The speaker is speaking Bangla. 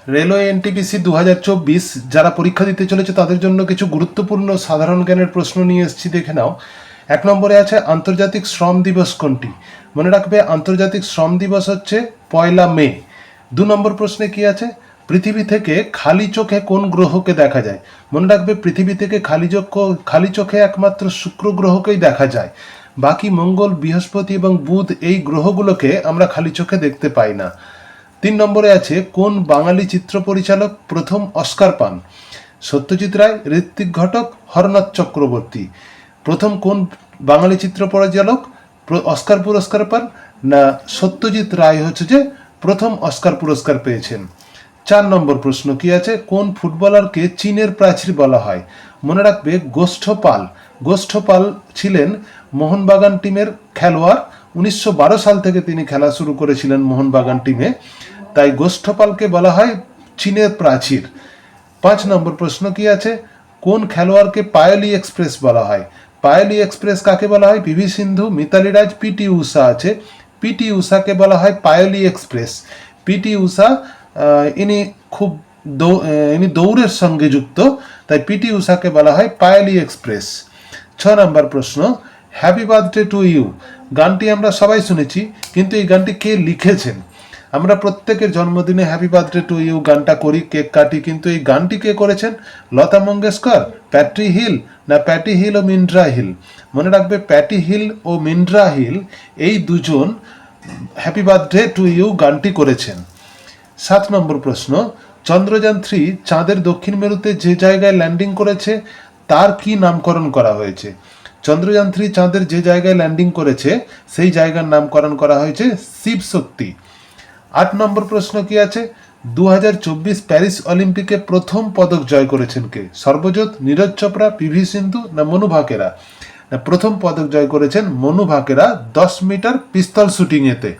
রেলওয়ে এনটিপিসি 2024 যারা পরীক্ষা দিতে চলেছে তাদের জন্য কিছু গুরুত্বপূর্ণ সাধারণ জ্ঞানের প্রশ্ন নিয়ে এসেছি, দেখে নাও। 1 নম্বরে আছে আন্তর্জাতিক শ্রম দিবস কোনটি? মনে রাখবে আন্তর্জাতিক শ্রম দিবস হচ্ছে 1 মে। 2 নম্বর প্রশ্নে কি আছে? পৃথিবী থেকে খালি চোখে কোন গ্রহকে দেখা যায়? মনে রাখবে পৃথিবী থেকে খালি চোখে একমাত্র শুক্র গ্রহকেই দেখা যায়। বাকি মঙ্গল, বৃহস্পতি এবং বুধ এই গ্রহগুলোকে আমরা খালি চোখে দেখতে পাই না। 3 নম্বরে আছে কোন বাঙালি চিত্র পরিচালক প্রথম অস্কার পান? সত্যজিৎ রায়, ঋত্বিক ঘটক, হরনাথ চক্রবর্তী। প্রথম কোন বাঙালি চিত্র পরিচালক অস্কার পুরস্কার পান? না, সত্যজিৎ রায় হচ্ছে যে প্রথম অস্কার পুরস্কার পেয়েছেন। 4 নম্বর প্রশ্ন কি আছে? কোন ফুটবলারকে চীনের প্রাচীর বলা হয়? মনে রাখবে গোষ্ঠ পাল ছিলেন মোহনবাগান টিমের খেলোয়াড়। 1912 সাল থেকে তিনি খেলা শুরু করেছিলেন মোহনবাগান টিমে, তাই গোষ্ঠ পালকে বলা হয় চীনের প্রাচীর। 5 নম্বর প্রশ্ন কি আছে? কোন খেলোয়াড়কে পায়োলি এক্সপ্রেস বলা হয়? পায়োলি এক্সপ্রেস কাকে বলা হয়? পিভি সিন্ধু, মিতালি রাজ, পিটি উষা আছে। পিটি উষাকে বলা হয় পায়োলি এক্সপ্রেস। পিটি উষা ইনি দৌড়ের সঙ্গে যুক্ত, তাই পিটি উষাকে বলা হয় পায়োলি এক্সপ্রেস। 6 নম্বর প্রশ্ন, হ্যাপি বার্থডে টু ইউ গানটি আমরা সবাই শুনেছি, কিন্তু এই গানটি কে লিখেছেন? আমরা প্রত্যেকের জন্মদিনে হ্যাপি বার্থডে টু ইউ গানটা করি, কেক কাটি, কিন্তু এই গানটি কে করেছেন? লতা মঙ্গেশকর, প্যাট্রি হিল, না প্যাটি হিল ও মিন্ড্রা হিল? মনে রাখবে প্যাটি হিল ও মিন্ড্রা হিল এই দুজন হ্যাপি বার্থডে টু ইউ গানটি করেছেন। 7 নম্বর প্রশ্ন, চন্দ্রযান 3 চাঁদের দক্ষিণ মেরুতে যে জায়গায় ল্যান্ডিং করেছে তার কি নামকরণ করা হয়েছে? চন্দ্রযান 3 চাঁদের যে জায়গায় ল্যান্ডিং করেছে সেই জায়গার নামকরণ করা হয়েছে শিব শক্তি। 8 নম্বর প্রশ্ন কি আছে? 2024 প্যারিস অলিম্পিকে প্রথম পদক জয় করেছেন কে? সর্বজোৎ, নীরজ চোপড়া, পিভি সিন্ধু, না মনু ভাকেরা? প্রথম পদক জয় করেছেন মনু ভাকেরা 10 মিটার পিস্তল শুটিংয়েতে।